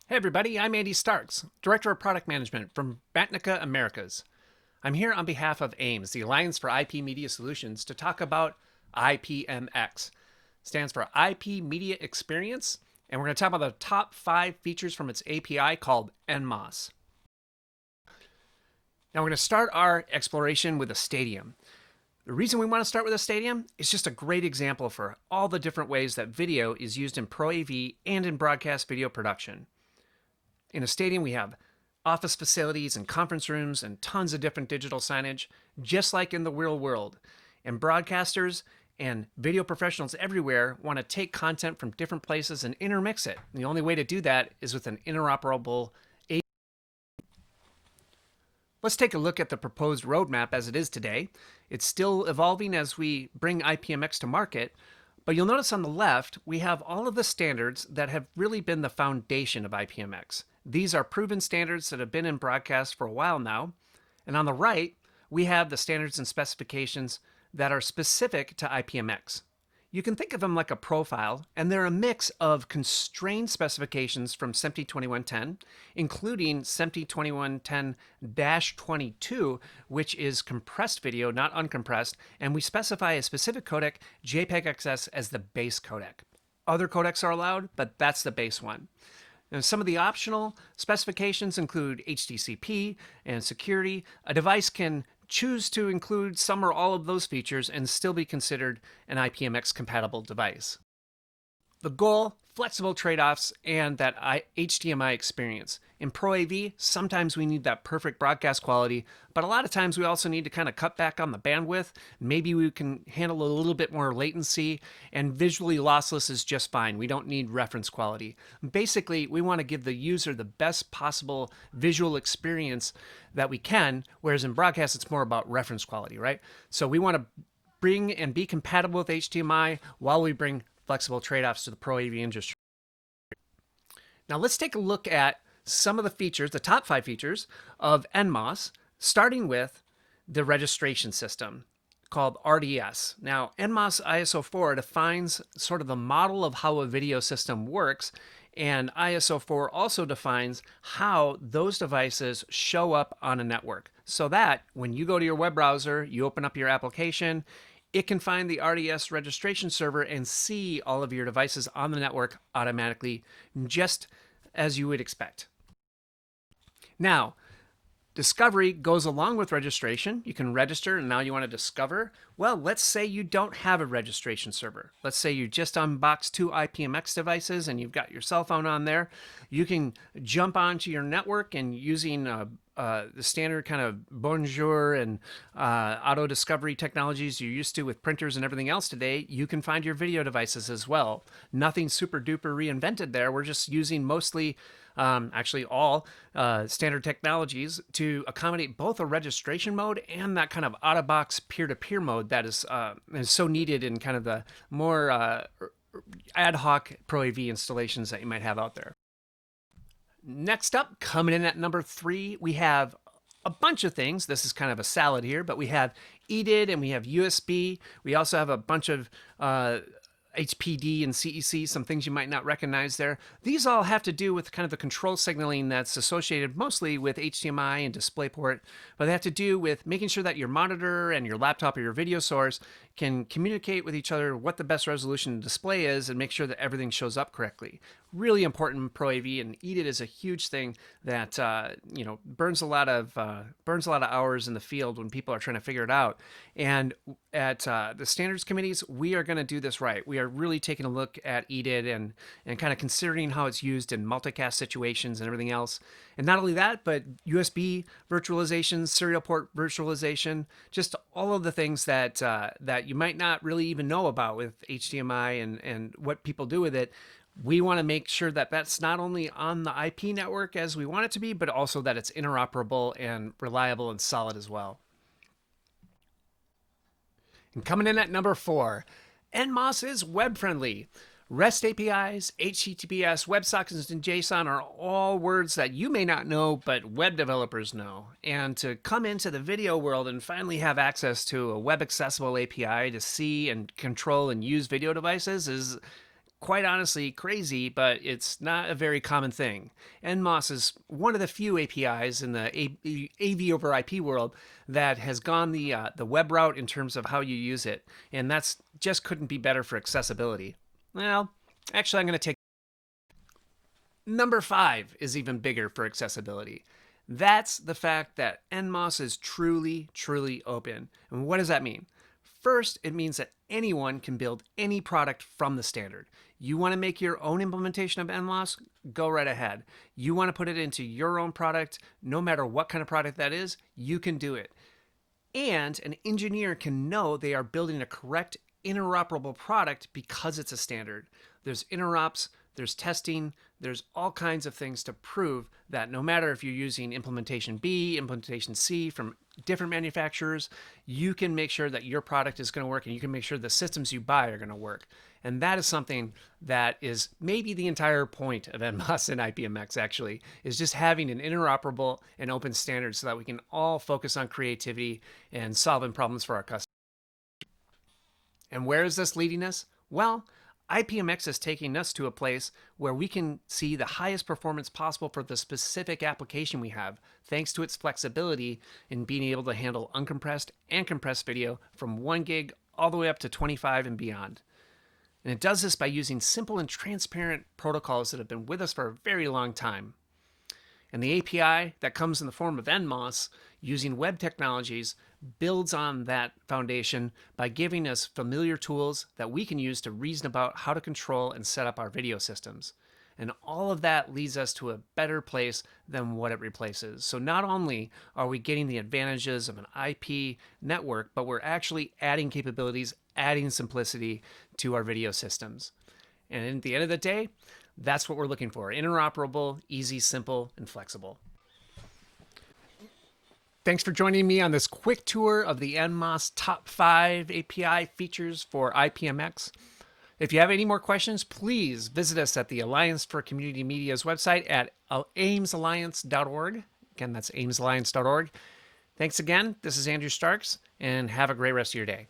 Hey everybody, I'm Andy Starks, Director of Product Management from Batnica Americas. I'm here on behalf of AIMS, the Alliance for IP Media Solutions, to talk about IPMX. Stands for IP Media Experience, and we're going to talk about the top 5 features from its API called NMOS. Now we're going to start our exploration with a stadium. The reason we want to start with a stadium is just a great example for all the different ways that video is used in Pro AV and in broadcast video production. In a stadium, we have office facilities and conference rooms and tons of different digital signage, just like in the real world. And broadcasters and video professionals everywhere want to take content from different places and intermix it. And the only way to do that is with an interoperable API. Let's take a look at the proposed roadmap as it is today. It's still evolving as we bring IPMX to market, but you'll notice on the left, we have all of the standards that have really been the foundation of IPMX. These are proven standards that have been in broadcast for a while now. And on the right, we have the standards and specifications that are specific to IPMX. You can think of them like a profile, and they're a mix of constrained specifications from SMPTE 2110, including SMPTE 2110-22, which is compressed video, not uncompressed, and we specify a specific codec, JPEG XS, as the base codec. Other codecs are allowed, but that's the base one. Now, some of the optional specifications include HDCP and security. A device can choose to include some or all of those features and still be considered an IPMX compatible device. The goal, flexible trade-offs, and that HDMI experience. In Pro AV, sometimes we need that perfect broadcast quality, but a lot of times we also need to kind of cut back on the bandwidth. Maybe we can handle a little bit more latency, and visually lossless is just fine. We don't need reference quality. Basically, we want to give the user the best possible visual experience that we can, whereas in broadcast, it's more about reference quality, right? So we want to bring and be compatible with HDMI while we bring flexible trade-offs to the Pro AV industry. Now let's take a look at some of the features, the top 5 features of NMOS, starting with the registration system called RDS. Now, NMOS ISO 4 defines sort of the model of how a video system works, and ISO 4 also defines how those devices show up on a network, so that when you go to your web browser, you open up your application, it can find the RDS registration server and see all of your devices on the network automatically, just as you would expect. Now, discovery goes along with registration. You can register and now you want to discover. Well, let's say you don't have a registration server. Let's say you just unboxed 2 IPMX devices and you've got your cell phone on there. You can jump onto your network and using the standard kind of bonjour and auto discovery technologies you're used to with printers and everything else today, you can find your video devices as well. Nothing super duper reinvented there. We're just using mostly, actually all standard technologies to accommodate both a registration mode and that kind of out-of-box peer-to-peer mode that is so needed in kind of the more ad hoc Pro AV installations that you might have out there. Next up, coming in at number 3, we have a bunch of things. This is kind of a salad here, but we have EDID and we have USB. We also have a bunch of HPD and CEC, some things you might not recognize there. These all have to do with kind of the control signaling that's associated mostly with HDMI and DisplayPort, but they have to do with making sure that your monitor and your laptop or your video source can communicate with each other what the best resolution display is and make sure that everything shows up correctly. Really important in Pro AV, and EDID is a huge thing that burns a lot of hours in the field when people are trying to figure it out. And at the standards committees, we are going to do this right. We are really taking a look at EDID and kind of considering how it's used in multicast situations and everything else. And not only that, but USB virtualization, serial port virtualization, just all of the things that you might not really even know about with HDMI and what people do with it. We want to make sure that that's not only on the IP network as we want it to be, but also that it's interoperable and reliable and solid as well. And coming in at number 4, NMOS is web-friendly. REST APIs, HTTPS, WebSockets, and JSON are all words that you may not know, but web developers know. And to come into the video world and finally have access to a web-accessible API to see and control and use video devices is quite honestly crazy, but it's not a very common thing. NMOS is one of the few APIs in the AV over IP world that has gone the web route in terms of how you use it, and that's just couldn't be better for accessibility. Well, actually, I'm going to take number 5 is even bigger for accessibility. That's the fact that NMOS is truly, truly open. And what does that mean? First, it means that anyone can build any product from the standard. You want to make your own implementation of NMOS? Go right ahead. You want to put it into your own product, no matter what kind of product that is, you can do it. And an engineer can know they are building a correct interoperable product because it's a standard. There's interops, there's testing, there's all kinds of things to prove that no matter if you're using implementation B, implementation C from different manufacturers, you can make sure that your product is going to work, and you can make sure the systems you buy are going to work. And that is something that is maybe the entire point of NMOS and IPMX, actually, is just having an interoperable and open standard so that we can all focus on creativity and solving problems for our customers. And where is this leading us? Well, IPMX is taking us to a place where we can see the highest performance possible for the specific application we have, thanks to its flexibility in being able to handle uncompressed and compressed video from 1 gig all the way up to 25 and beyond. And it does this by using simple and transparent protocols that have been with us for a very long time. And the API that comes in the form of NMOS using web technologies builds on that foundation by giving us familiar tools that we can use to reason about how to control and set up our video systems. And all of that leads us to a better place than what it replaces. So not only are we getting the advantages of an IP network, but we're actually adding capabilities, adding simplicity to our video systems. And at the end of the day, that's what we're looking for: interoperable, easy, simple, and flexible. Thanks for joining me on this quick tour of the NMOS top 5 API features for IPMX. If you have any more questions, please visit us at the Alliance for Community Media's website at aimsalliance.org. Again, that's aimsalliance.org. Thanks again. This is Andrew Starks, and have a great rest of your day.